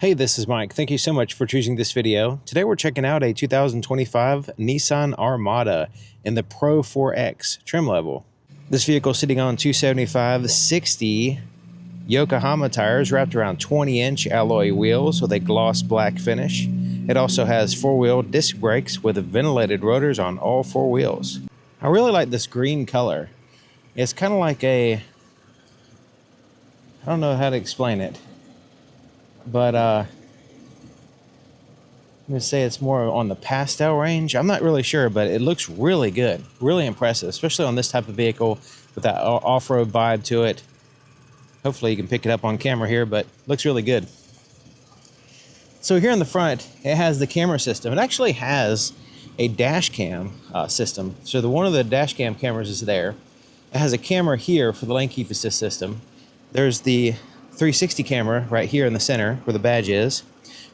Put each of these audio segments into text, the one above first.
Hey, this is Mike. Thank you so much for choosing this video. Today we're checking out a 2025 Nissan Armada in the Pro 4X trim level. This vehicle is sitting on 275/60 Yokohama tires wrapped around 20-inch alloy wheels with a gloss black finish. It also has four-wheel disc brakes with ventilated rotors on all four wheels. I really like this green color. It's kind of like I don't know how to explain it. But I'm going to say it's more on the pastel range. I'm not really sure, but it looks really good, really impressive, especially on this type of vehicle with that off-road vibe to it. Hopefully you can pick it up on camera here, but looks really good. So here in the front, it has the camera system. It actually has a dash cam system. So one of the dash cam cameras is there. It has a camera here for the lane keep assist system. There's the 360 camera right here in the center where the badge is.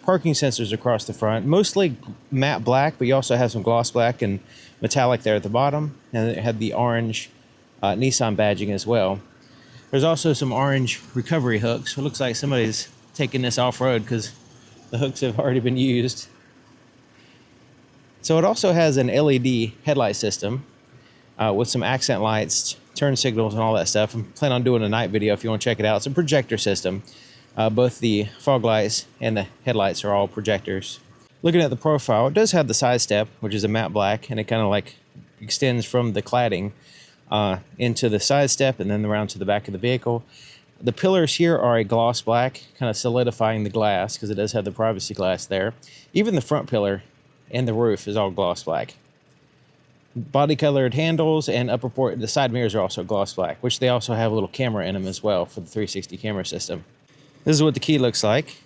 Parking sensors across the front, mostly matte black, but you also have some gloss black and metallic there at the bottom. And it had the orange Nissan badging as well. There's also some orange recovery hooks. It looks like somebody's taking this off-road because the hooks have already been used. So it also has an LED headlight system with some accent lights, turn signals, and all that stuff. I'm planning on doing a night video if you want to check it out. It's a projector system. Both the fog lights and the headlights are all projectors. Looking at the profile, it does have the side step, which is a matte black, and it kind of like extends from the cladding into the side step and then around to the back of the vehicle. The pillars here are a gloss black, kind of solidifying the glass because it does have the privacy glass there. Even the front pillar and the roof is all gloss black. Body colored handles and upper port, the side mirrors are also gloss black, which they also have a little camera in them as well for the 360 camera system. This is what the key looks like,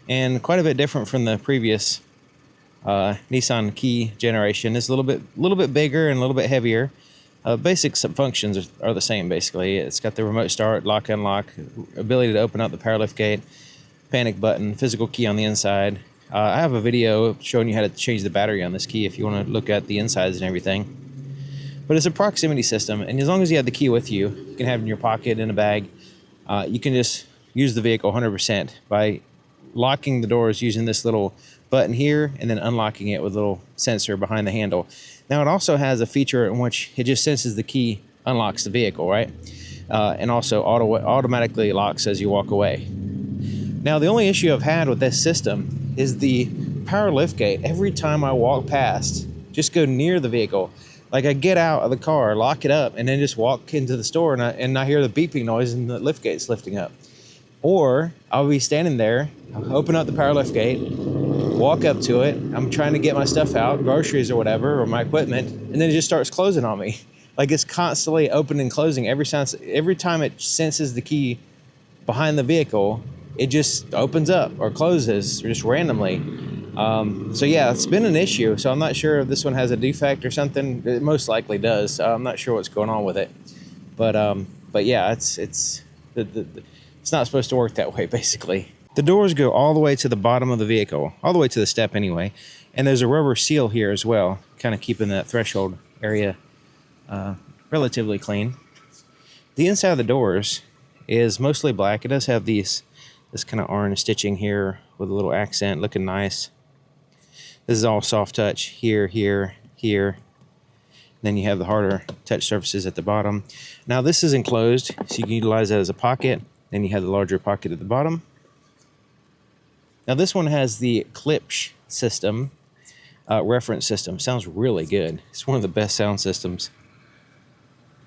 and quite a bit different from the previous Nissan key generation. It's a little bit bigger and a little bit heavier. Basic functions are the same basically. It's got the remote start, lock, unlock, ability to open up the power liftgate, panic button, physical key on the inside. I have a video showing you how to change the battery on this key if you want to look at the insides and everything. But it's a proximity system, and as long as you have the key with you, you can have it in your pocket, in a bag. You can just use the vehicle 100% by locking the doors using this little button here and then unlocking it with a little sensor behind the handle. Now it also has a feature in which it just senses the key unlocks the vehicle, right? And also automatically locks as you walk away. Now the only issue I've had with this system is the power liftgate. Every time I walk past, just go near the vehicle, like I get out of the car, lock it up, and then just walk into the store and I hear the beeping noise and the liftgate's lifting up. Or I'll be standing there, open up the power liftgate, walk up to it, I'm trying to get my stuff out, groceries or whatever, or my equipment, and then it just starts closing on me. Like it's constantly opening and closing. Every time it senses the key behind the vehicle, it just opens up or closes just randomly. So yeah, it's been an issue. So I'm not sure if this one has a defect or something. It most likely does. I'm not sure what's going on with it. But yeah, it's not supposed to work that way, basically. The doors go all the way to the bottom of the vehicle, all the way to the step anyway. And there's a rubber seal here as well, kind of keeping that threshold area relatively clean. The inside of the doors is mostly black. It does have this kind of orange stitching here with a little accent, looking nice. This is all soft touch here, here, here. Then you have the harder touch surfaces at the bottom. Now this is enclosed, so you can utilize that as a pocket. Then you have the larger pocket at the bottom. Now this one has the Klipsch system, reference system. Sounds really good. It's one of the best sound systems.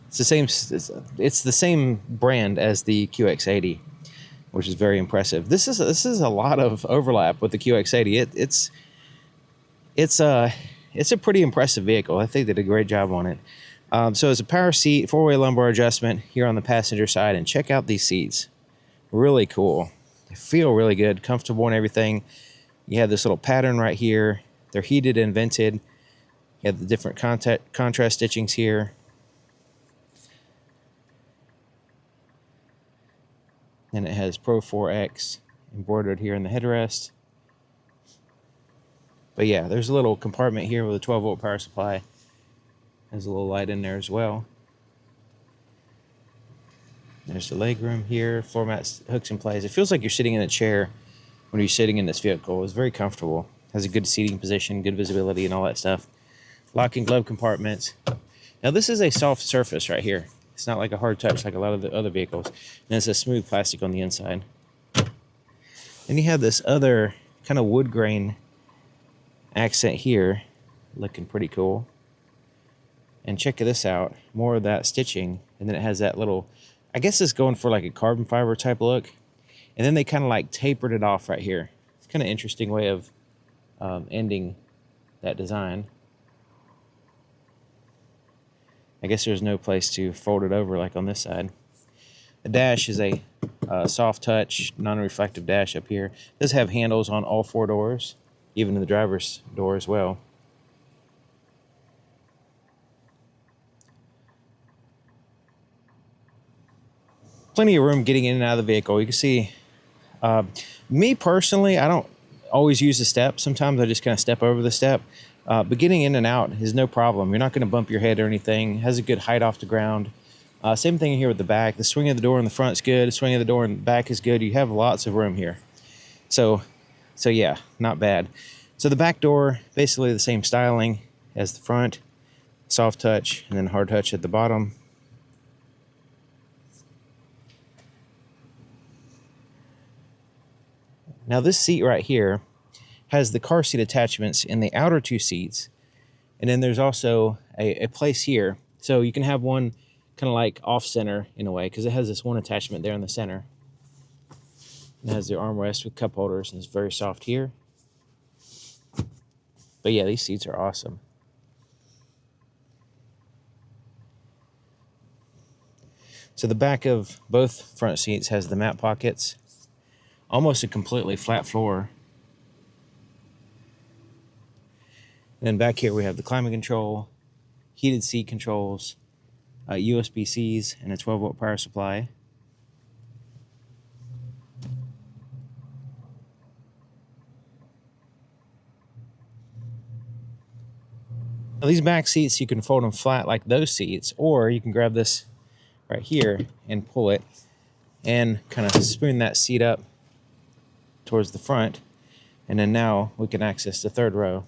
It's the same brand as the QX80, which is very impressive. This is a lot of overlap with the QX80. It's a pretty impressive vehicle. I think they did a great job on it. So it's a power seat, four-way lumbar adjustment here on the passenger side, and check out these seats. Really cool. They feel really good, comfortable and everything. You have this little pattern right here. They're heated and vented. You have the different contrast stitchings here. And it has Pro 4X embroidered here in the headrest. But yeah, there's a little compartment here with a 12-volt power supply. There's a little light in there as well. There's the legroom here, floor mats, hooks in place. It feels like you're sitting in a chair when you're sitting in this vehicle. It's very comfortable. Has a good seating position, good visibility, and all that stuff. Lock and glove compartments. Now this is a soft surface right here. It's not like a hard touch like a lot of the other vehicles. And it's a smooth plastic on the inside. Then you have this other kind of wood grain accent here, looking pretty cool. And check this out, more of that stitching, and then it has that little, I guess it's going for like a carbon fiber type look. And then they kind of like tapered it off right here. It's kind of interesting way of ending that design. I guess there's no place to fold it over like on this side. The dash is a soft touch, non-reflective dash up here. It does have handles on all 4 doors, even in the driver's door as well. Plenty of room getting in and out of the vehicle. You can see, me personally, I don't always use the step. Sometimes I just kind of step over the step. But getting in and out is no problem. You're not going to bump your head or anything. It has a good height off the ground. Same thing here with the back. The swing of the door in the front is good. The swing of the door in the back is good. You have lots of room here. So yeah, not bad. So the back door, basically the same styling as the front. Soft touch and then hard touch at the bottom. Now this seat right here has the car seat attachments in the outer 2 seats. And then there's also a place here. So you can have one kind of like off center in a way, because it has this one attachment there in the center. It has the armrest with cup holders, and it's very soft here. But yeah, these seats are awesome. So the back of both front seats has the mat pockets. Almost a completely flat floor. And then back here we have the climate control, heated seat controls, USB-Cs, and a 12-volt power supply. Now these back seats, you can fold them flat like those seats, or you can grab this right here and pull it and kind of spoon that seat up towards the front. And then now we can access the 3rd row.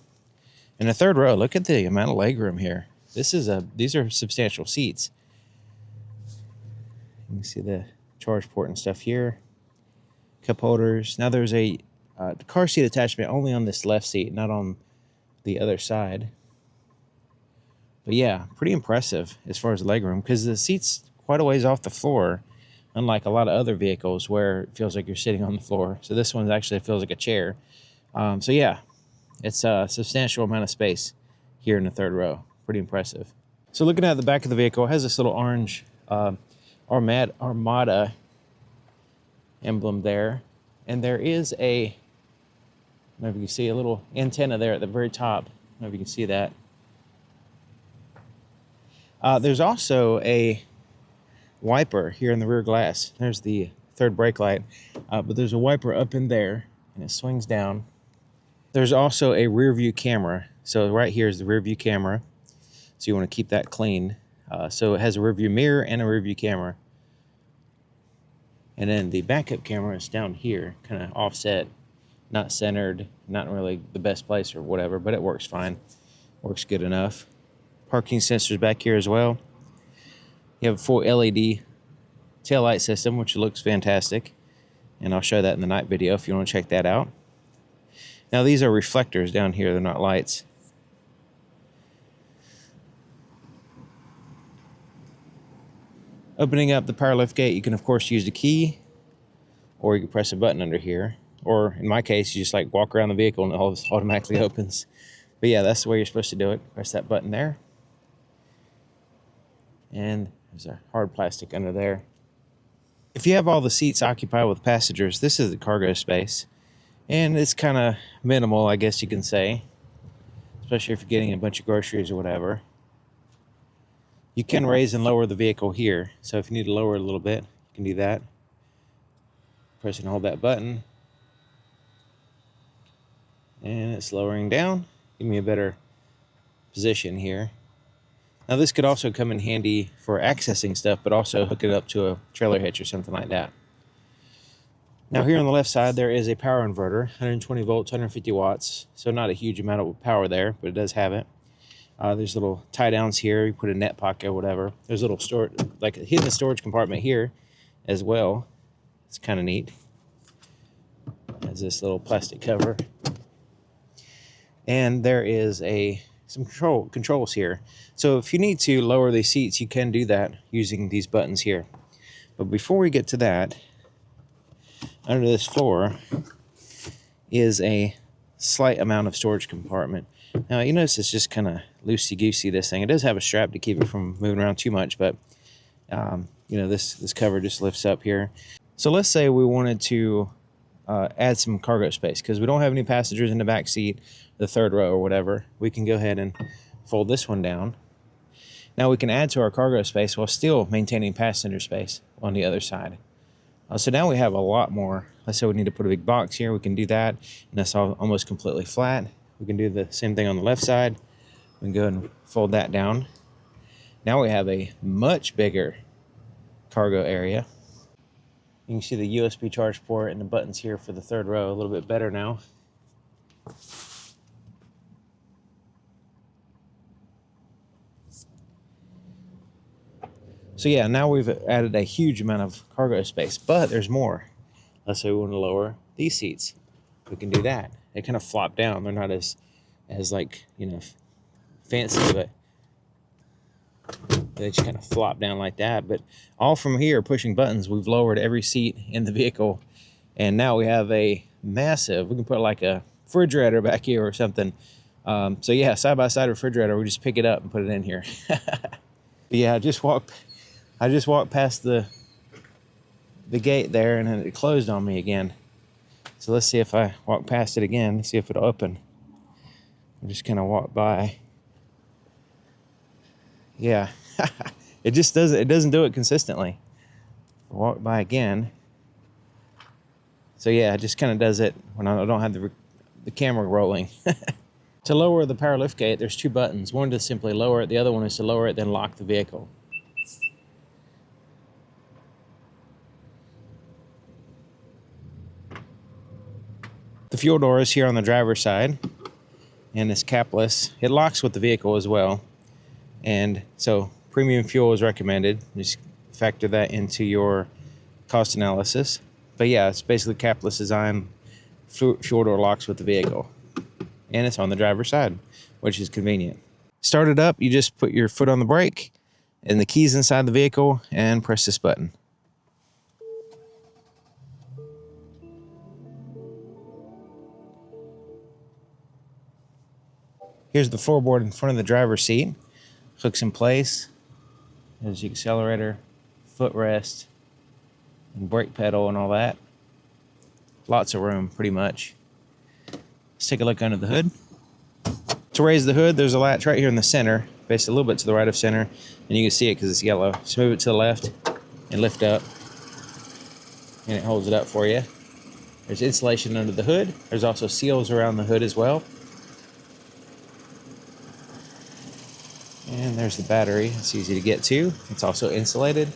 In the 3rd row, look at the amount of legroom here. These are substantial seats. You can see the charge port and stuff here. Cup holders. Now there's a car seat attachment only on this left seat, not on the other side. But yeah, pretty impressive as far as legroom, because the seat's quite a ways off the floor, unlike a lot of other vehicles where it feels like you're sitting on the floor. So this one actually feels like a chair. So yeah. It's a substantial amount of space here in the 3rd row. Pretty impressive. So looking at the back of the vehicle, it has this little orange Armada emblem there. And there is I don't know if you can see a little antenna there at the very top. I don't know if you can see that. There's also a wiper here in the rear glass. There's the 3rd brake light. But there's a wiper up in there, and it swings down. There's also a rear view camera. So right here is the rear view camera. So you want to keep that clean. So it has a rear view mirror and a rear view camera. And then the backup camera is down here, kind of offset, not centered, not really the best place or whatever, but it works fine. Works good enough. Parking sensors back here as well. You have a full LED taillight system, which looks fantastic. And I'll show that in the night video if you want to check that out. Now these are reflectors down here, they're not lights. Opening up the power lift gate, you can of course use the key, or you can press a button under here. Or in my case, you just like walk around the vehicle and it all automatically opens. But yeah, that's the way you're supposed to do it. Press that button there. And there's a hard plastic under there. If you have all the seats occupied with passengers, this is the cargo space. And it's kind of minimal, I guess you can say, especially if you're getting a bunch of groceries or whatever. You can raise and lower the vehicle here. So if you need to lower it a little bit, you can do that. Press and hold that button. And it's lowering down. Give me a better position here. Now this could also come in handy for accessing stuff, but also hook it up to a trailer hitch or something like that. Now here on the left side, there is a power inverter, 120 volts, 150 watts. So not a huge amount of power there, but it does have it. There's little tie downs here. You put a net pocket or whatever. There's a little storage, like a hidden storage compartment here as well. It's kind of neat. Has this little plastic cover. And there is some controls here. So if you need to lower the seats, you can do that using these buttons here. But before we get to that, under this floor is a slight amount of storage compartment. Now you notice it's just kind of loosey-goosey, this thing. It does have a strap to keep it from moving around too much, but you know, this cover just lifts up here. So let's say we wanted to add some cargo space because we don't have any passengers in the back seat, the third row or whatever. We can go ahead and fold this one down. Now we can add to our cargo space while still maintaining passenger space on the other side. So now we have a lot more. Let's say we need to put a big box here. We can do that, and that's almost completely flat. We can do the same thing on the left side. We can go ahead and fold that down. Now we have a much bigger cargo area. You can see the USB charge port and the buttons here for the third row a little bit better now. So yeah, now we've added a huge amount of cargo space, but there's more. Let's say we want to lower these seats. We can do that. They kind of flop down. They're not as like, you know, fancy, but they just kind of flop down like that. But all from here, pushing buttons, we've lowered every seat in the vehicle. And now we have a massive, we can put like a refrigerator back here or something. So yeah, side-by-side refrigerator, we just pick it up and put it in here. Yeah, I just walked past the gate there, and then it closed on me again. So let's see if I walk past it again, see if it'll open. I just kind of walk by. Yeah, it just doesn't. It doesn't do it consistently. Walk by again. So yeah, it just kind of does it when I don't have the camera rolling. To lower the power liftgate, there's two buttons. One to simply lower it. The other one is to lower it, then lock the vehicle. The fuel door is here on the driver's side, and it's capless. It locks with the vehicle as well, and so premium fuel is recommended. Just factor that into your cost analysis. But yeah, it's basically capless design. Fuel door locks with the vehicle, and it's on the driver's side, which is convenient. Start it up, you just put your foot on the brake and the keys inside the vehicle and press this button. Here's the floorboard in front of the driver's seat. Hooks in place. There's the accelerator, footrest, and brake pedal and all that. Lots of room, pretty much. Let's take a look under the hood. To raise the hood, there's a latch right here in the center, basically a little bit to the right of center, and you can see it because it's yellow. Just move it to the left and lift up, and it holds it up for you. There's insulation under the hood. There's also seals around the hood as well. And there's the battery. It's easy to get to. It's also insulated.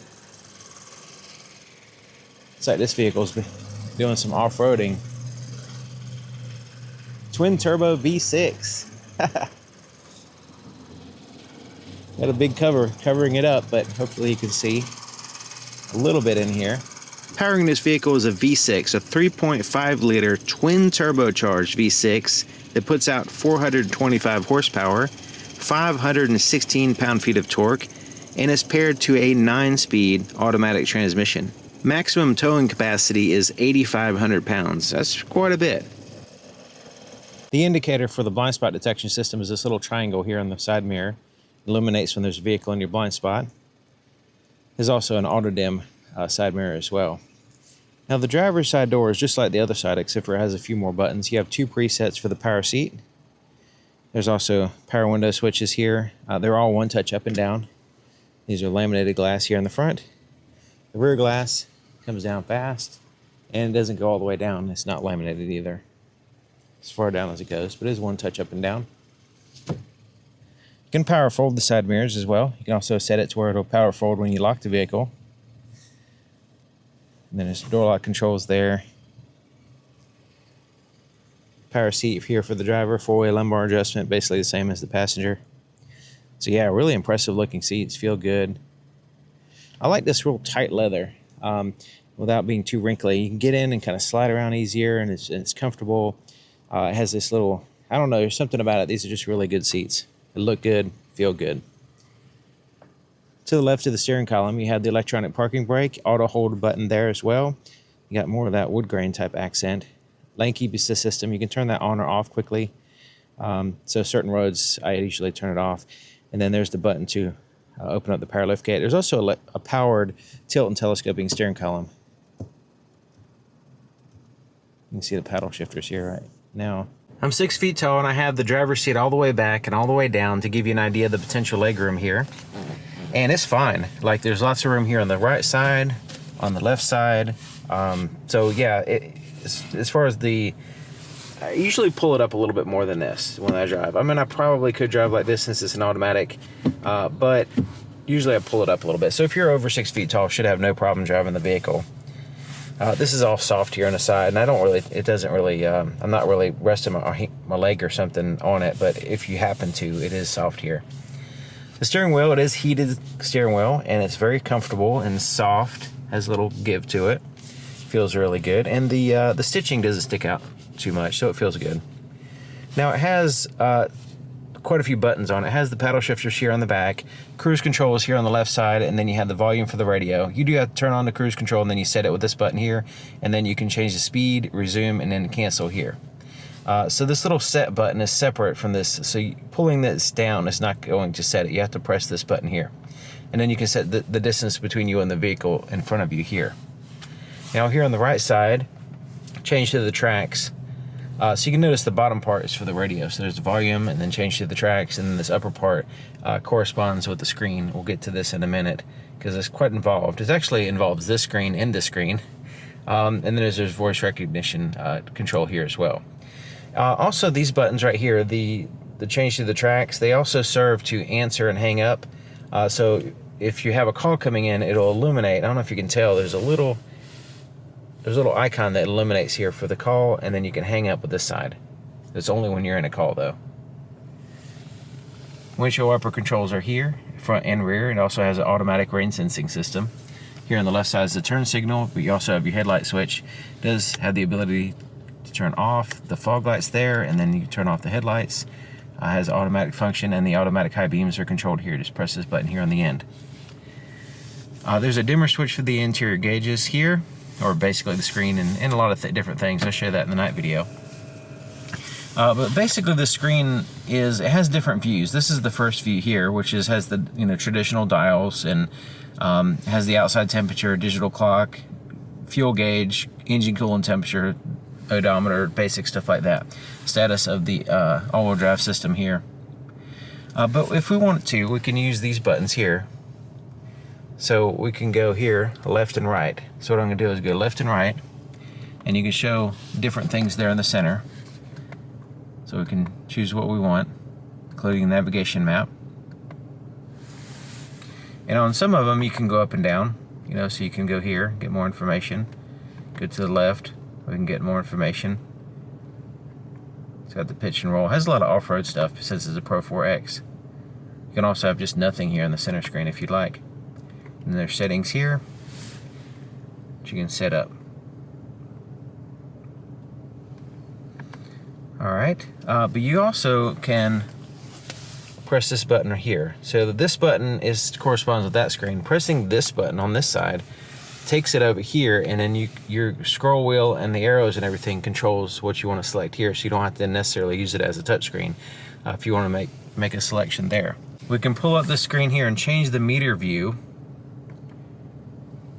It's like this vehicle's been doing some off-roading. Twin turbo V6. Got a big cover covering it up, but hopefully you can see a little bit in here. Powering this vehicle is a V6, a 3.5 liter twin turbocharged V6 that puts out 425 horsepower, 516 pound-feet of torque, and is paired to a 9-speed automatic transmission. Maximum towing capacity is 8,500 pounds. That's quite a bit. The indicator for the blind spot detection system is this little triangle here on the side mirror. It illuminates when there's a vehicle in your blind spot. There's also an auto dim side mirror as well. Now the driver's side door is just like the other side, except for it has a few more buttons. You have two presets for the power seat. There's also power window switches here. They're all one touch up and down. These are laminated glass here in the front. The rear glass comes down fast, and it doesn't go all the way down. It's not laminated either, as far down as it goes, but it is one touch up and down. You can power fold the side mirrors as well. You can also set it to where it'll power fold when you lock the vehicle. And then there's door lock controls there. power seat here for the driver, 4-way lumbar adjustment, basically the same as the passenger. So yeah, really impressive looking seats, feel good. I like this real tight leather without being too wrinkly. You can get in and kind of slide around easier, and it's comfortable. It has this little, I don't know, there's something about it. These are just really good seats. They look good, feel good. To the left of the steering column, you have the electronic parking brake, auto hold button there as well. You got more of that wood grain type accent. Lane keep assist system, you can turn that on or off quickly. So certain roads, I usually turn it off. And then there's the button to open up the power liftgate. There's also a powered tilt and telescoping steering column. You can see the paddle shifters here right now. I'm 6 feet tall and I have the driver's seat all the way back and all the way down to give you an idea of the potential legroom here. And it's fine. Like, there's lots of room here on the right side, on the left side. So yeah, as far as I usually pull it up a little bit more than this when I drive. I mean, I probably could drive like this since it's an automatic, but usually I pull it up a little bit. So if you're over 6 feet tall, should have no problem driving the vehicle. This is all soft here on the side, and I'm not really resting my leg or something on it, but if you happen to, it is soft here. The steering wheel, it is heated steering wheel, and it's very comfortable and soft, has a little give to it. Feels really good, and the stitching doesn't stick out too much, so it feels good. Now it has quite a few buttons on it. It has the paddle shifters here on the back, cruise control is here on the left side, and then you have the volume for the radio. You do have to turn on the cruise control, and then you set it with this button here, and then you can change the speed, resume, and then cancel here. So this little set button is separate from this, so pulling this down is not going to set it. You have to press this button here, and then you can set the distance between you and the vehicle in front of you here. Now here on the right side, change to the tracks. So you can notice the bottom part is for the radio. So there's the volume, and then change to the tracks, and then this upper part corresponds with the screen. We'll get to this in a minute because it's quite involved. It actually involves this screen and this screen. And then there's voice recognition control here as well. Also, these buttons right here, the change to the tracks, they also serve to answer and hang up. So if you have a call coming in, it'll illuminate. I don't know if you can tell, there's a little icon that illuminates here for the call, and then you can hang up with this side. It's only when you're in a call though. Windshield wiper controls are here, front and rear. It also has an automatic rain sensing system. Here on the left side is the turn signal, but you also have your headlight switch. It does have the ability to turn off the fog lights there, and then you can turn off the headlights. It has automatic function, and the automatic high beams are controlled here. Just press this button here on the end. There's a dimmer switch for the interior gauges here, or basically the screen, and a lot of different things. I'll show you that in the night video. But basically the screen it has different views. This is the first view here, which has the traditional dials, and has the outside temperature, digital clock, fuel gauge, engine coolant temperature, odometer, basic stuff like that. Status of the all-wheel drive system here. But if we wanted to, we can use these buttons here. So we can go here, left and right. So what I'm going to do is go left and right, and you can show different things there in the center. So we can choose what we want, including navigation map. And on some of them you can go up and down, so you can go here, get more information. Go to the left, we can get more information. It's got the pitch and roll. It has a lot of off-road stuff since it's a Pro 4X. You can also have just nothing here on the center screen if you'd like. And there's settings here that you can set up. Alright, but you also can press this button right here. So this button corresponds with that screen. Pressing this button on this side takes it over here, and then your scroll wheel and the arrows and everything controls what you want to select here, so you don't have to necessarily use it as a touchscreen if you want to make a selection there. We can pull up the screen here and change the meter view,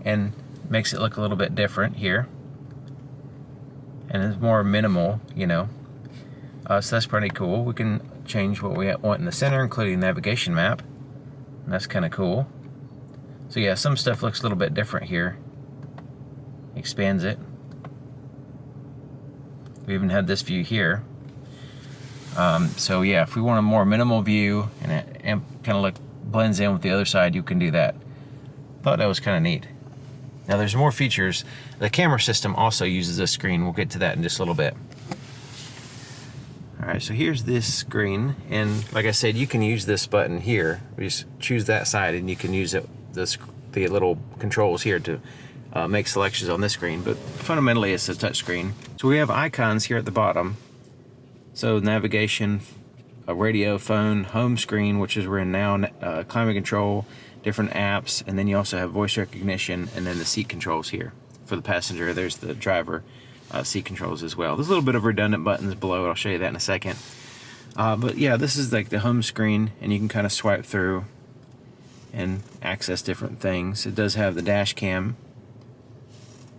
and makes it look a little bit different here, and it's more minimal, so that's pretty cool. We can change what we want in the center, including navigation map, and that's kind of cool. So yeah, some stuff looks a little bit different here. Expands it. We even had this view here. So yeah, if we want a more minimal view and it kind of blends in with the other side, you can do that. Thought that was kind of neat. Now there's more features. The camera system also uses this screen. We'll get to that in just a little bit. All right, so here's this screen, and like I said, you can use this button here. We just choose that side, and you can use it, the little controls here to make selections on this screen, but fundamentally it's a touch screen. So we have icons here at the bottom. So navigation, a radio, phone, home screen, which is we're in now, climate control, different apps, and then you also have voice recognition, and then the seat controls here. For the passenger, there's the driver seat controls as well. There's a little bit of redundant buttons below. I'll show you that in a second. But yeah, this is like the home screen, and you can kind of swipe through and access different things. It does have the dash cam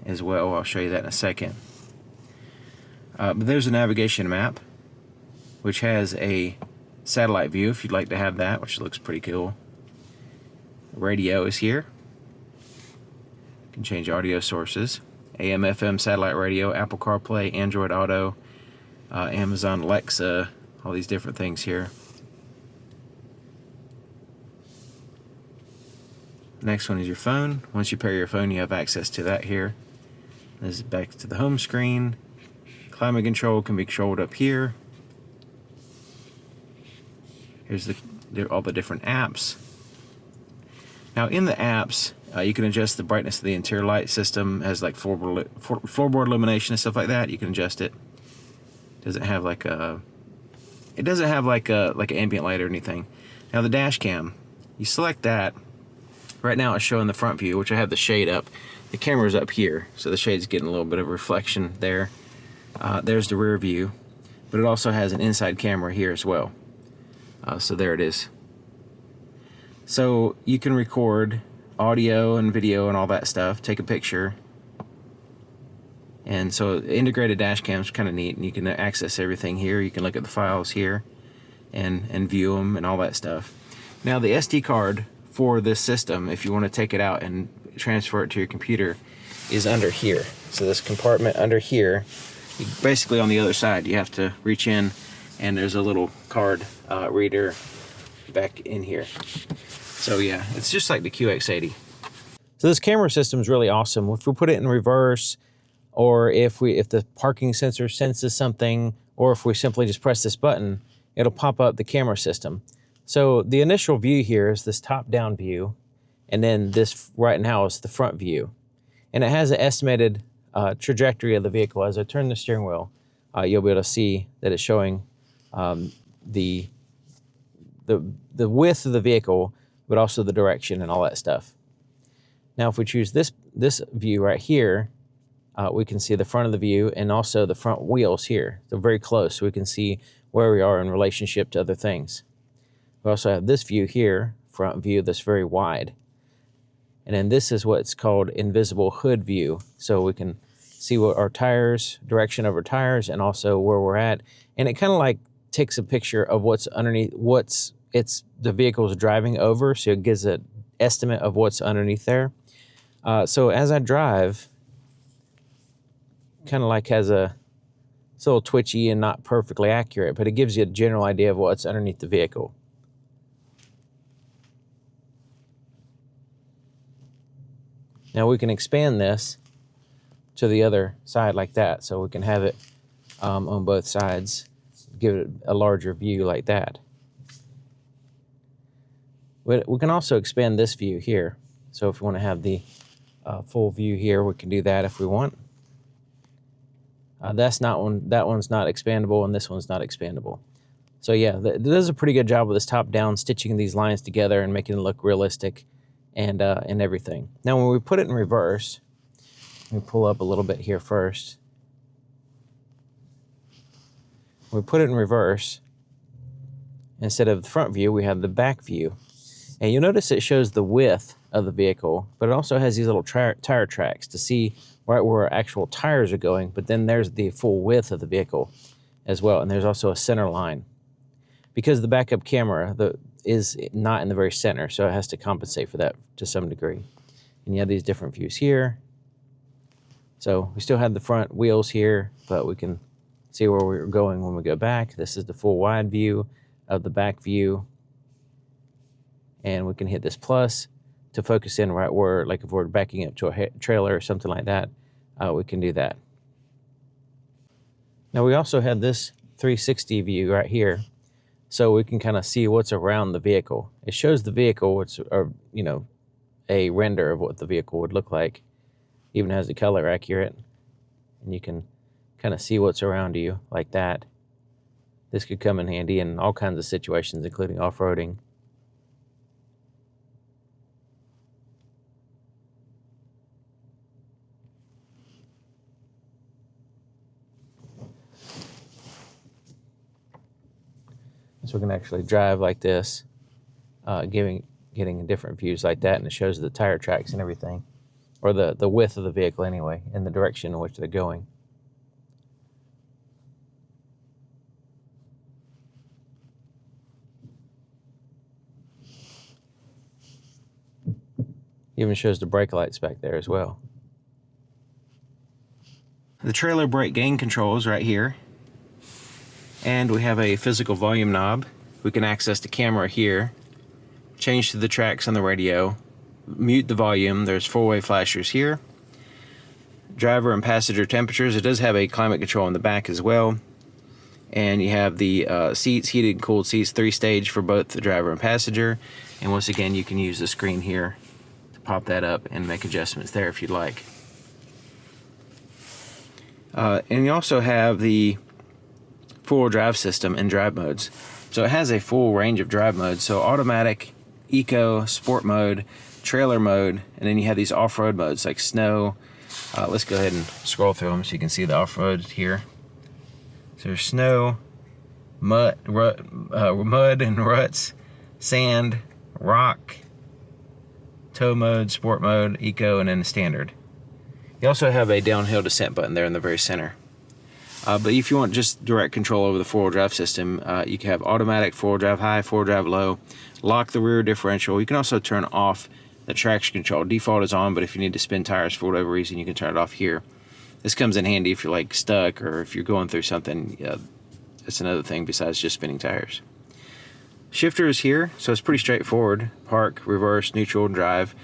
as well. I'll show you that in a second. But there's a navigation map, which has a satellite view if you'd like to have that, which looks pretty cool. Radio is here. You can change audio sources. AM, FM, satellite radio, Apple CarPlay, Android Auto, Amazon Alexa, all these different things here. Next one is your phone. Once you pair your phone, you have access to that here. This is back to the home screen. Climate control can be controlled up here. Here's all the different apps. Now in the apps, you can adjust the brightness of the interior light system. It has like floorboard illumination and stuff like that. You can adjust it. Doesn't have like a. It doesn't have like an ambient light or anything. Now the dash cam, you select that. Right now it's showing the front view, which I have the shade up. The camera's up here, so the shade's getting a little bit of reflection there. There's the rear view, but it also has an inside camera here as well. So there it is. So you can record audio and video and all that stuff, take a picture. And so integrated dash cam is kind of neat, and you can access everything here. You can look at the files here and view them and all that stuff. Now the SD card for this system, if you want to take it out and transfer it to your computer, is under here. So this compartment under here, basically on the other side, you have to reach in, and there's a little card reader back in here. So yeah, it's just like the QX80. So this camera system is really awesome. If we put it in reverse, or if the parking sensor senses something, or if we simply just press this button, it'll pop up the camera system. So the initial view here is this top-down view, and then this right now is the front view. And it has an estimated trajectory of the vehicle. As I turn the steering wheel, you'll be able to see that it's showing the width of the vehicle, but also the direction and all that stuff. Now, if we choose this view right here, we can see the front of the view and also the front wheels here. They're very close, so we can see where we are in relationship to other things. We also have this view here, front view, that's very wide. And then this is what's called invisible hood view. So we can see what our tires, direction of our tires, and also where we're at. And it kind of like takes a picture of what's underneath, the vehicle's driving over, so it gives an estimate of what's underneath there. So as I drive, kind of like it's a little twitchy and not perfectly accurate, but it gives you a general idea of what's underneath the vehicle. Now we can expand this to the other side like that, so we can have it on both sides, give it a larger view like that. We can also expand this view here, so if we want to have the full view here, we can do that if we want. That one's not expandable, and this one's not expandable. So yeah, it does a pretty good job with this top-down, stitching these lines together and making it look realistic and everything. Now when we put it in reverse, let me pull up a little bit here first. When we put it in reverse, instead of the front view, we have the back view. And you'll notice it shows the width of the vehicle, but it also has these little tire tracks to see right where our actual tires are going, but then there's the full width of the vehicle as well, and there's also a center line. Because the backup camera is not in the very center, so it has to compensate for that to some degree. And you have these different views here. So we still have the front wheels here, but we can see where we're going when we go back. This is the full wide view of the back view. And we can hit this plus to focus in right where, like if we're backing up to a trailer or something like that, we can do that. Now we also have this 360 view right here, so we can kind of see what's around the vehicle. It shows the vehicle, or you know, a render of what the vehicle would look like. Even has the color accurate, and you can kind of see what's around you like that. This could come in handy in all kinds of situations, including off-roading. So we can actually drive like this, getting different views like that, and it shows the tire tracks and everything, or the width of the vehicle anyway, and the direction in which they're going. Even shows the brake lights back there as well. The trailer brake gain controls right here. And we have a physical volume knob. We can access the camera here, change to the tracks on the radio, mute the volume. There's four-way flashers here. Driver and passenger temperatures. It does have a climate control in the back as well. And you have the seats, heated and cooled seats, 3-stage for both the driver and passenger. And once again, you can use the screen here to pop that up and make adjustments there if you'd like. And you also have the four-wheel drive system and drive modes. So it has a full range of drive modes. So automatic, eco, sport mode, trailer mode, and then you have these off-road modes like snow. Let's go ahead and scroll through them so you can see the off-road here. So there's snow, mud and ruts, sand, rock, tow mode, sport mode, eco, and then standard. You also have a downhill descent button there in the very center. But if you want just direct control over the four-wheel drive system, you can have automatic, four-wheel drive high, four-wheel drive low, lock the rear differential. You can also turn off the traction control. Default is on, but if you need to spin tires for whatever reason, you can turn it off here. This comes in handy if you're like stuck or if you're going through something. That's another thing besides just spinning tires. Shifter is here, so it's pretty straightforward. Park, reverse, neutral, drive.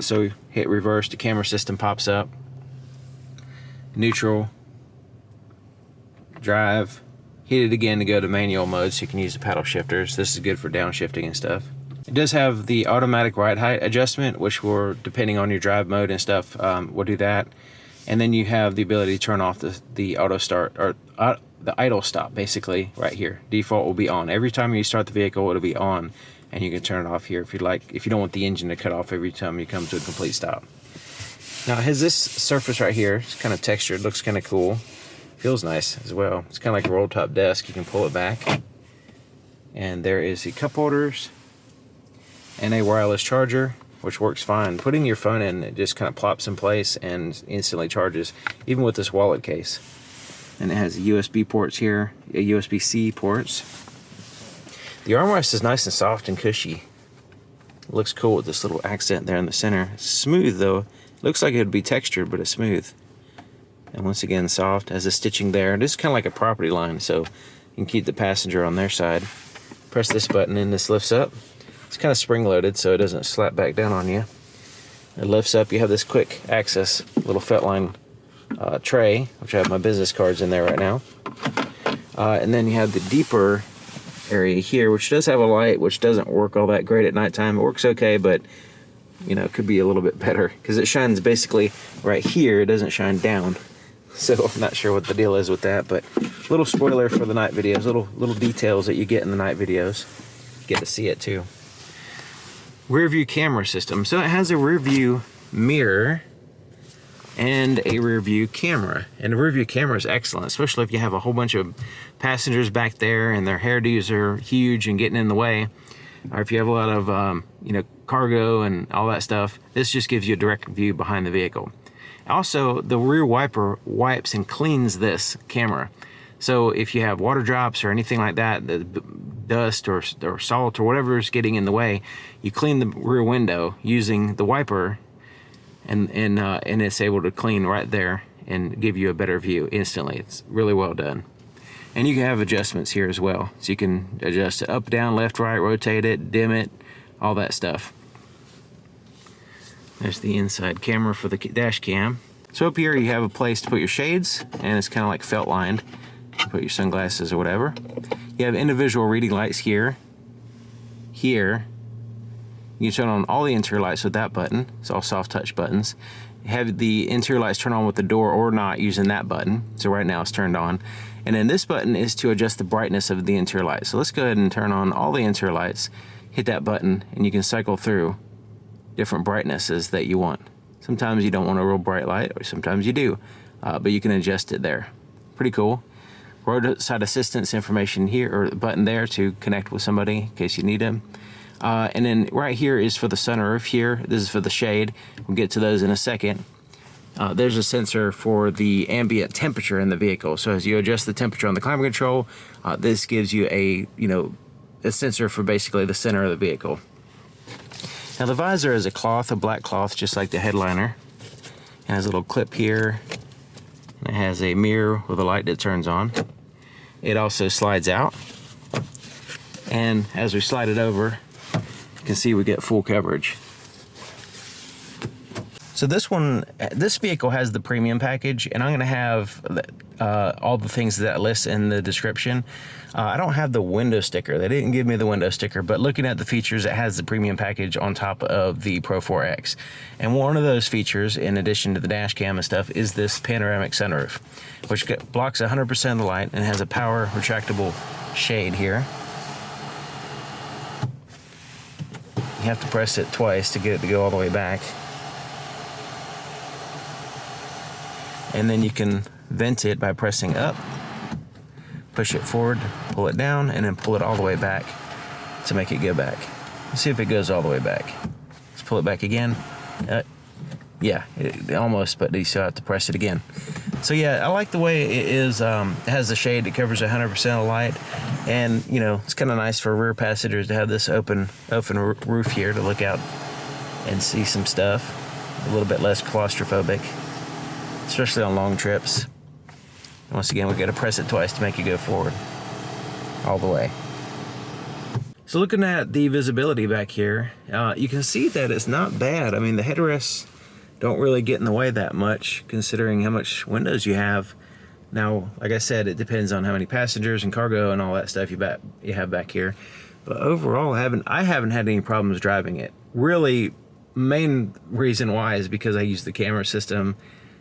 So hit reverse, the camera system pops up. Neutral, drive, hit it again to go to manual mode so you can use the paddle shifters. This is good for downshifting and stuff. It does have the automatic ride height adjustment, which will, depending on your drive mode and stuff, will do that. And then you have the ability to turn off the auto start, or the idle stop, basically right here. Default will be on. Every time you start the vehicle, it'll be on, and you can turn it off here if you'd like, if you don't want the engine to cut off every time you come to a complete stop. Now it has this surface right here. It's kind of textured, looks kind of cool. Feels nice as well. It's kind of like a roll top desk. You can pull it back. And there is the cup holders and a wireless charger, which works fine. Putting your phone in, it just kind of plops in place and instantly charges, even with this wallet case. And it has USB ports here, USB-C ports. The armrest is nice and soft and cushy. It looks cool with this little accent there in the center. It's smooth though. It looks like it would be textured, but it's smooth. And once again, soft, has a stitching there. This is kind of like a property line, so you can keep the passenger on their side. Press this button and this lifts up. It's kind of spring-loaded, so it doesn't slap back down on you. It lifts up. You have this quick access little Feltline tray, which I have my business cards in there right now. And then you have the deeper area here, which does have a light, which doesn't work all that great at nighttime. It works okay, but you know, it could be a little bit better because it shines basically right here. It doesn't shine down. So I'm not sure what the deal is with that, but little spoiler for the night videos, little details that you get in the night videos. You get to see it too. Rearview camera system. So it has a rearview mirror and a rearview camera. And the rearview camera is excellent, especially if you have a whole bunch of passengers back there and their hairdos are huge and getting in the way. Or if you have a lot of cargo and all that stuff, this just gives you a direct view behind the vehicle. Also, the rear wiper wipes and cleans this camera. So if you have water drops or anything like that, the dust or salt or whatever is getting in the way, you clean the rear window using the wiper, and it's able to clean right there and give you a better view instantly. It's really well done. And you can have adjustments here as well. So you can adjust it up, down, left, right, rotate it, dim it, all that stuff. There's the inside camera for the dash cam. So up here you have a place to put your shades, and it's kind of like felt lined. put your sunglasses or whatever. You have individual reading lights here. Here. You turn on all the interior lights with that button. It's all soft touch buttons. You have the interior lights turn on with the door or not using that button. So right now it's turned on. And then this button is to adjust the brightness of the interior lights. So let's go ahead and turn on all the interior lights. Hit that button and you can cycle through different brightnesses that you want. Sometimes you don't want a real bright light, or sometimes you do, but you can adjust it there. Pretty cool. Roadside assistance information here, or the button there to connect with somebody in case you need them. And then right here is for the sunroof here. This is for the shade. We'll get to those in a second. There's a sensor for the ambient temperature in the vehicle. So as you adjust the temperature on the climate control, this gives you a sensor for basically the center of the vehicle. Now the visor is a black cloth, just like the headliner. It has a little clip here. It has a mirror with a light that turns on. It also slides out. And as we slide it over, you can see we get full coverage. So this vehicle has the premium package, and I'm gonna have all the things that lists in the description. I don't have the window sticker. They didn't give me the window sticker, but looking at the features, it has the premium package on top of the Pro 4X. And one of those features, in addition to the dash cam and stuff, is this panoramic sunroof, which blocks 100% of the light and has a power retractable shade here. You have to press it twice to get it to go all the way back. And then you can vent it by pressing up, push it forward, pull it down, and then pull it all the way back to make it go back. Let's see if it goes all the way back. Let's pull it back again. Yeah, almost, but you still have to press it again. So yeah, I like the way it is. It has the shade that covers 100% of the light, and it's kind of nice for rear passengers to have this open roof here to look out and see some stuff. A little bit less claustrophobic, especially on long trips. Once again, we got to press it twice to make it go forward all the way. So looking at the visibility back here, you can see that it's not bad. I mean, the headrests don't really get in the way that much, considering how much windows you have. Now, like I said, it depends on how many passengers and cargo and all that stuff you have back here. But overall, I haven't had any problems driving it. Really, main reason why is because I use the camera system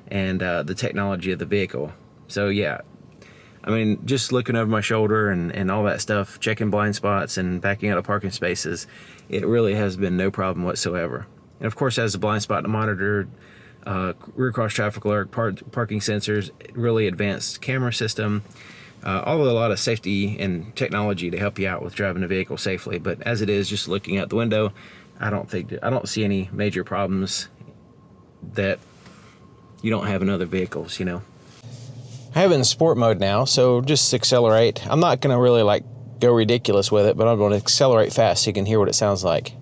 and the technology of the vehicle. So yeah, I mean, just looking over my shoulder and all that stuff, checking blind spots and backing out of parking spaces, it really has been no problem whatsoever. And of course, it has a blind spot monitor, rear cross traffic alert, parking sensors, really advanced camera system, a lot of safety and technology to help you out with driving a vehicle safely. But as it is, just looking out the window, I don't see any major problems that you don't have in other vehicles, I have it in sport mode now, so just accelerate. I'm not gonna really go ridiculous with it, but I'm gonna accelerate fast so you can hear what it sounds like.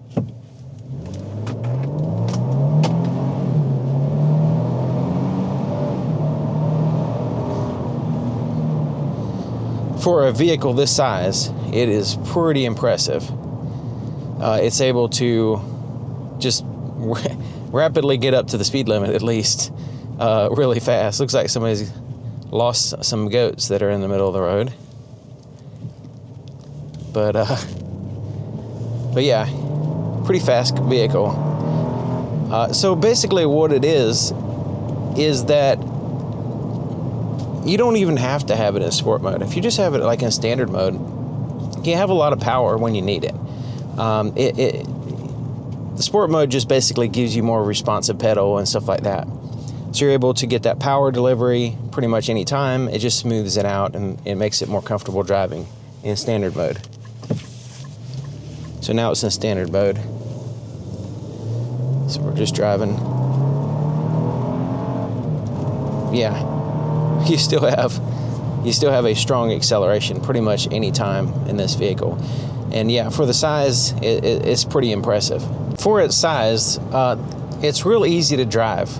For a vehicle this size, it is pretty impressive. It's able to just rapidly get up to the speed limit, at least, really fast. Looks like somebody's lost some goats that are in the middle of the road. But yeah, pretty fast vehicle. So basically what it is that you don't even have to have it in sport mode. If you just have it in standard mode, you have a lot of power when you need it. The sport mode just basically gives you more responsive pedal and stuff like that. So you're able to get that power delivery pretty much any time. It just smooths it out and it makes it more comfortable driving in standard mode. So now it's in standard mode. So we're just driving. Yeah. You still have a strong acceleration pretty much any time in this vehicle. And yeah, for the size, it's pretty impressive. For its size, it's real easy to drive.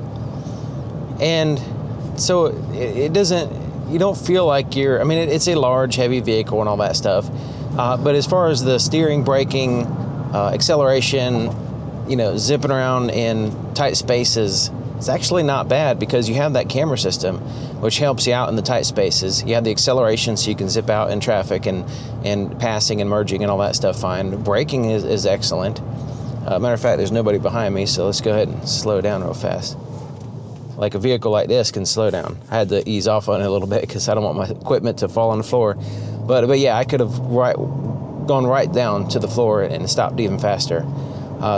And so you don't feel like it's a large, heavy vehicle and all that stuff. But as far as the steering, braking, acceleration, zipping around in tight spaces, it's actually not bad because you have that camera system, which helps you out in the tight spaces. You have the acceleration so you can zip out in traffic and passing and merging and all that stuff fine. Braking is excellent. Matter of fact, there's nobody behind me, so let's go ahead and slow down real fast. Like a vehicle like this can slow down. I had to ease off on it a little bit because I don't want my equipment to fall on the floor. But yeah, I could have gone right down to the floor and stopped even faster.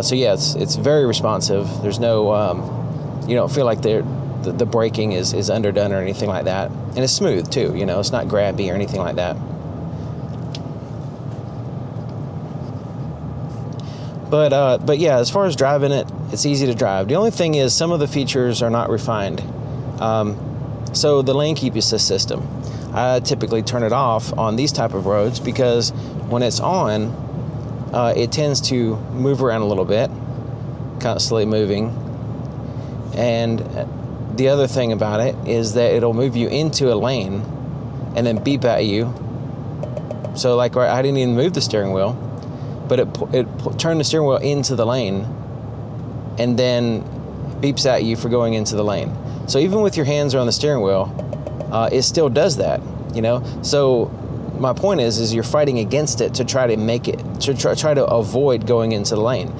So yeah, it's very responsive. There's no, you don't feel like the braking is underdone or anything like that. And it's smooth too, you know, it's not grabby or anything like that. But yeah, as far as driving it, it's easy to drive. The only thing is some of the features are not refined. So the lane keep assist system, I typically turn it off on these type of roads because when it's on, it tends to move around a little bit, constantly moving. And the other thing about it is that it'll move you into a lane and then beep at you. So like, I didn't even move the steering wheel, but it turned the steering wheel into the lane and then beeps at you for going into the lane. So even with your hands on the steering wheel, it still does that, you know? So my point is you're fighting against it to try to make it, to try to avoid going into the lane.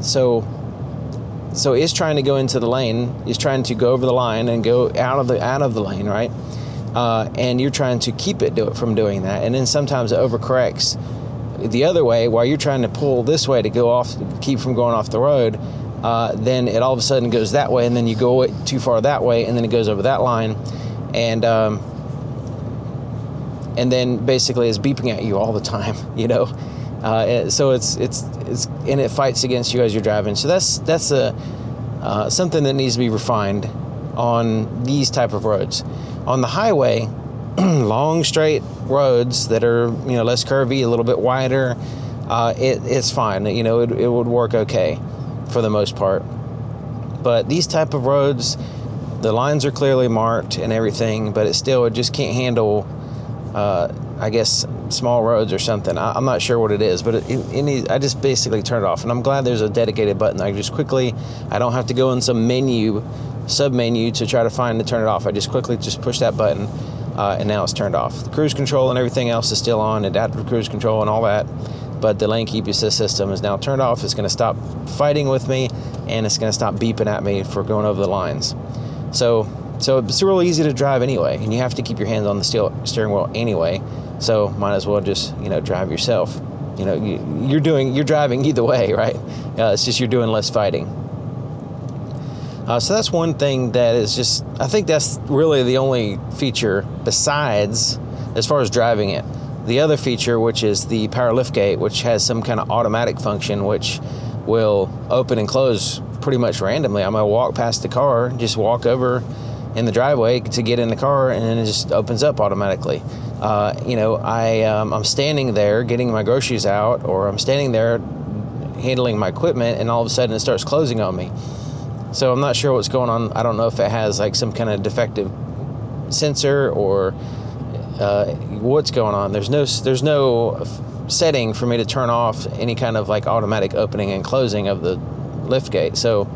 So it's trying to go into the lane, it's trying to go over the line and go out of the lane, right? And you're trying to keep it from doing that. And then sometimes it overcorrects the other way while you're trying to pull this way to go off, keep from going off the road. Then it all of a sudden goes that way, and then you go too far that way, and then it goes over that line, and then basically it's beeping at you all the time, you know. So it's and it fights against you as you're driving. So that's something that needs to be refined on these type of roads. On the highway, long straight roads that are, you know, less curvy, a little bit wider, it's fine. You know, it would work okay for the most part. But these type of roads, the lines are clearly marked and everything, but it just can't handle, I guess, small roads or something. I'm not sure what it is, but I just basically turn it off. And I'm glad there's a dedicated button. I don't have to go in some sub-menu to try to find to turn it off. I just quickly push that button, and now it's turned off. The cruise control and everything else is still on, adaptive cruise control and all that. But the lane keep assist system is now turned off. It's going to stop fighting with me, and it's going to stop beeping at me for going over the lines. So it's real easy to drive anyway, and you have to keep your hands on the steering wheel anyway. So might as well just, you know, drive yourself. You know, you're driving either way, right? It's just you're doing less fighting. So that's one thing that is just, I think that's really the only feature besides, as far as driving it. The other feature, which is the power liftgate, which has some kind of automatic function, which will open and close pretty much randomly. I'm gonna walk past the car, just walk over in the driveway to get in the car, and then it just opens up automatically. You know, I'm standing there getting my groceries out, or I'm standing there handling my equipment, and all of a sudden it starts closing on me. So I'm not sure what's going on. I don't know if it has like some kind of defective sensor or what's going on. There's no setting for me to turn off any kind of like automatic opening and closing of the liftgate. So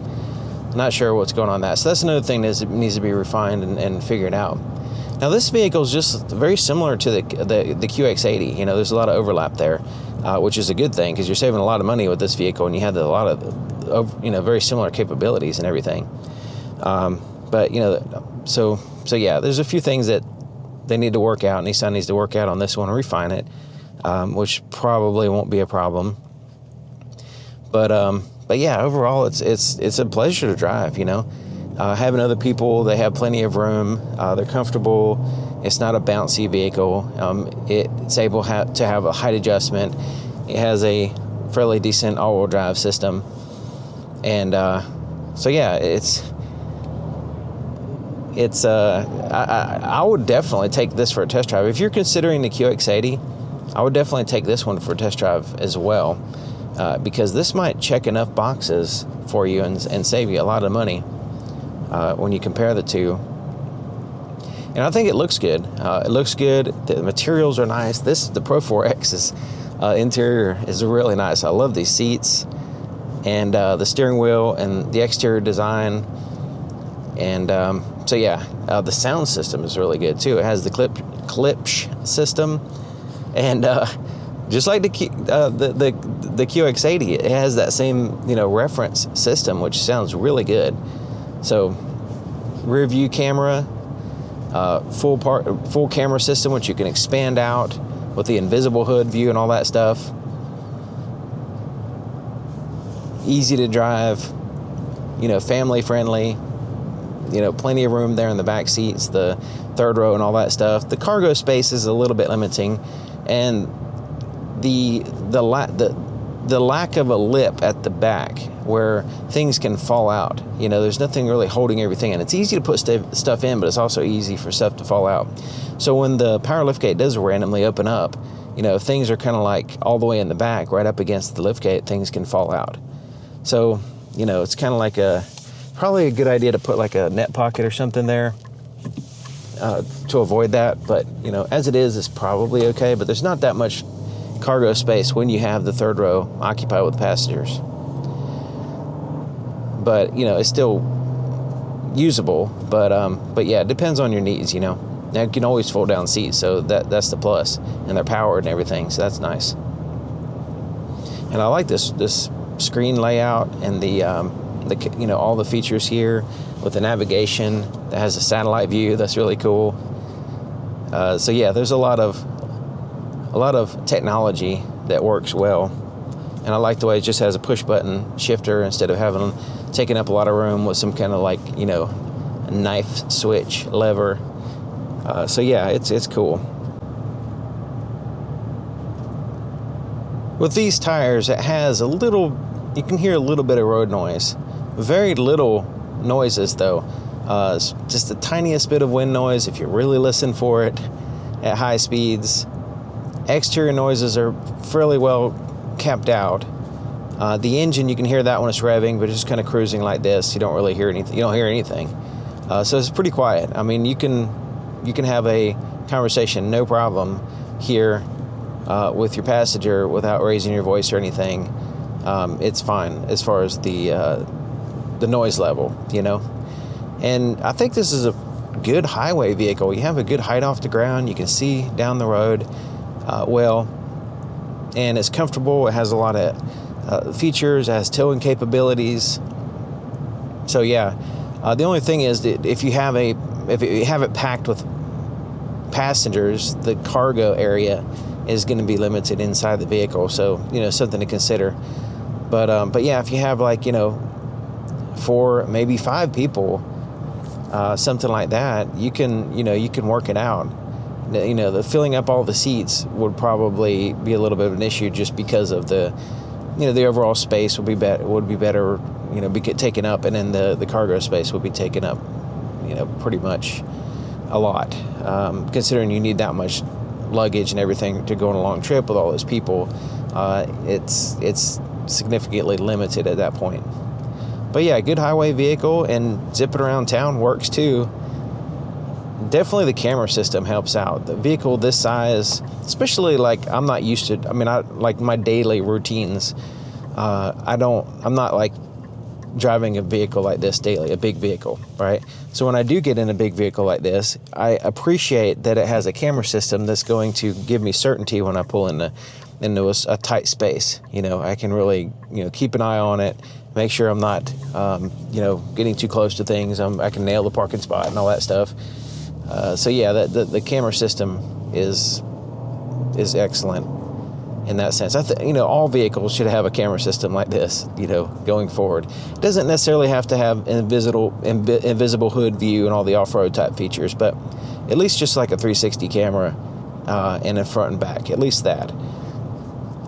not sure what's going on with that. So that's another thing that needs to be refined and figured out. Now this vehicle is just very similar to the QX80. You know, there's a lot of overlap there, which is a good thing because you're saving a lot of money with this vehicle, and you have a lot of, you know, very similar capabilities and everything. But you know, so yeah, there's a few things that they need to work out. Nissan needs to work out on this one and refine it, which probably won't be a problem. But yeah, overall, it's a pleasure to drive. You know, having other people, they have plenty of room. They're comfortable. It's not a bouncy vehicle. It's able to have a height adjustment. It has a fairly decent all-wheel drive system, and so yeah, I would definitely take this for a test drive. If you're considering the QX80, I would definitely take this one for a test drive as well, because this might check enough boxes for you and save you a lot of money when you compare the two. And I think it looks good. It looks good. The materials are nice. The Pro 4X's interior is really nice. I love these seats and the steering wheel and the exterior design. And so yeah, the sound system is really good too. It has the Klipsch system, and just like the QX80, it has that same, you know, reference system, which sounds really good. So rear view camera, full camera system, which you can expand out with the invisible hood view and all that stuff. Easy to drive, you know, family friendly. You know, plenty of room there in the back seats, the third row and all that stuff. The cargo space is a little bit limiting, and the lack of a lip at the back where things can fall out. You know, there's nothing really holding everything in. It's easy to put stuff in, but it's also easy for stuff to fall out. So when the power liftgate does randomly open up, you know, things are kind of like all the way in the back, right up against the liftgate, things can fall out. So, you know, it's kind of like probably a good idea to put like a net pocket or something there to avoid that. But, you know, as it is, it's probably okay. But there's not that much cargo space when you have the third row occupied with passengers. But, you know, it's still usable. But yeah, it depends on your needs, you know. Now, you can always fold down seats, so that's the plus. And they're powered and everything, so that's nice. And I like this screen layout and the you know, all the features here with the navigation that has a satellite view. That's really cool. So yeah, there's a lot of technology that works well, and I like the way it just has a push button shifter instead of taking up a lot of room with some kind of like, you know, a knife switch lever. So yeah, it's cool. With these tires, it has you can hear a little bit of road noise. Very little noises though. Just the tiniest bit of wind noise if you really listen for it at high speeds. Exterior noises are fairly well kept out. The engine, you can hear that when it's revving, but just kind of cruising like this, you don't really hear anything. You don't hear anything. So it's pretty quiet. I mean, you can have a conversation, no problem, here with your passenger without raising your voice or anything. It's fine as far as the noise level, you know. And I think this is a good highway vehicle. You have a good height off the ground. You can see down the road well, and it's comfortable. It has a lot of features. It has towing capabilities. So yeah, the only thing is that if you have it packed with passengers, the cargo area is going to be limited inside the vehicle. So, you know, something to consider. But yeah, if you have like, you know, 4, maybe 5 people, something like that, you can work it out. You know, the filling up all the seats would probably be a little bit of an issue just because of the overall space would be better, you know, be taken up, and then the cargo space would be taken up, you know, pretty much a lot, considering you need that much luggage and everything to go on a long trip with all those people. It's significantly limited at that point. But yeah, good highway vehicle, and zipping around town works too. Definitely the camera system helps out. The vehicle this size, especially like I'm not used to, I mean, I like my daily routines. I'm not like driving a vehicle like this daily, a big vehicle, right? So when I do get in a big vehicle like this, I appreciate that it has a camera system that's going to give me certainty when I pull into a tight space. You know, I can really, you know, keep an eye on it, make sure I'm not, you know, getting too close to things. I can nail the parking spot and all that stuff. So yeah, the camera system is excellent in that sense. You know, all vehicles should have a camera system like this, you know, going forward. It doesn't necessarily have to have an invisible hood view and all the off-road type features, but at least just like a 360 camera in the front and back, at least that.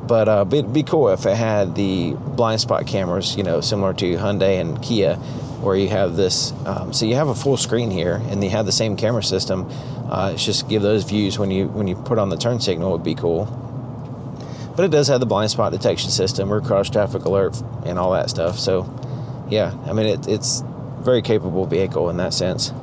But it'd be cool if it had the blind spot cameras, you know, similar to Hyundai and Kia, where you have this. So you have a full screen here, and you have the same camera system. It's just give those views when you put on the turn signal would be cool. But it does have the blind spot detection system, or cross traffic alert, and all that stuff. So yeah, I mean, it's a very capable vehicle in that sense.